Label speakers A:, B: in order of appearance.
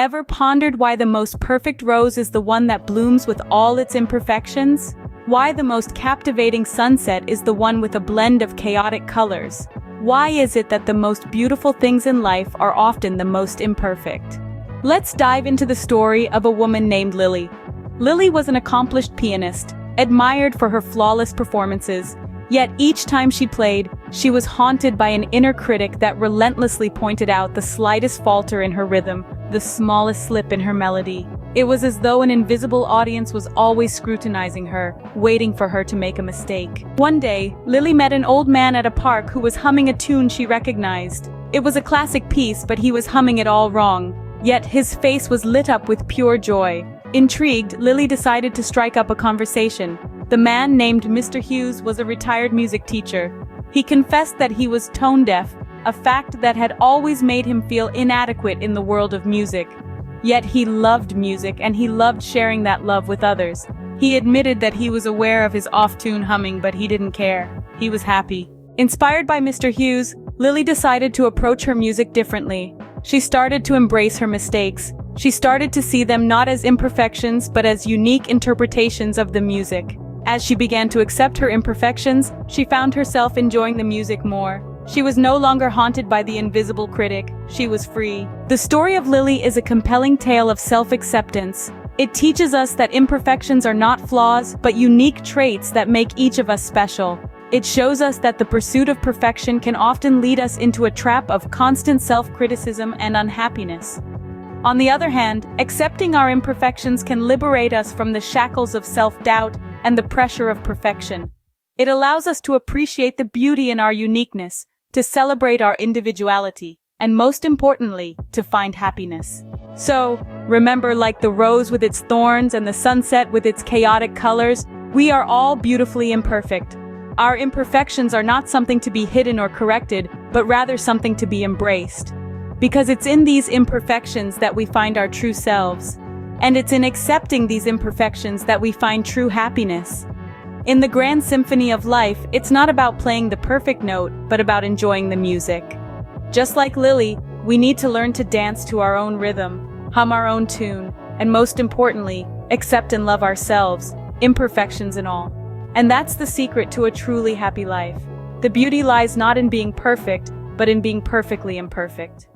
A: Ever pondered why the most perfect rose is the one that blooms with all its imperfections? Why the most captivating sunset is the one with a blend of chaotic colors? Why is it that the most beautiful things in life are often the most imperfect? Let's dive into the story of a woman named Lily. Lily was an accomplished pianist, admired for her flawless performances, yet each time she played, she was haunted by an inner critic that relentlessly pointed out the slightest falter in her rhythm, the smallest slip in her melody. It was as though an invisible audience was always scrutinizing her, waiting for her to make a mistake. One day, Lily met an old man at a park who was humming a tune she recognized. It was a classic piece, but he was humming it all wrong. Yet his face was lit up with pure joy. Intrigued, Lily decided to strike up a conversation. The man, named Mr. Hughes, was a retired music teacher. He confessed that he was tone-deaf, a fact that had always made him feel inadequate in the world of music. Yet he loved music, and he loved sharing that love with others. He admitted that he was aware of his off-tune humming, but he didn't care. He was happy. Inspired by Mr. Hughes, Lily decided to approach her music differently. She started to embrace her mistakes. She started to see them not as imperfections, but as unique interpretations of the music. As she began to accept her imperfections, she found herself enjoying the music more. She was no longer haunted by the invisible critic. She was free. The story of Lily is a compelling tale of self-acceptance. It teaches us that imperfections are not flaws, but unique traits that make each of us special. It shows us that the pursuit of perfection can often lead us into a trap of constant self-criticism and unhappiness. On the other hand, accepting our imperfections can liberate us from the shackles of self-doubt and the pressure of perfection. It allows us to appreciate the beauty in our uniqueness, to celebrate our individuality, and most importantly, to find happiness. So, remember, like the rose with its thorns and the sunset with its chaotic colors, we are all beautifully imperfect. Our imperfections are not something to be hidden or corrected, but rather something to be embraced. Because it's in these imperfections that we find our true selves. And it's in accepting these imperfections that we find true happiness. In the grand symphony of life, it's not about playing the perfect note, but about enjoying the music. Just like Lily, we need to learn to dance to our own rhythm, hum our own tune, and most importantly, accept and love ourselves, imperfections and all. And that's the secret to a truly happy life. The beauty lies not in being perfect, but in being perfectly imperfect.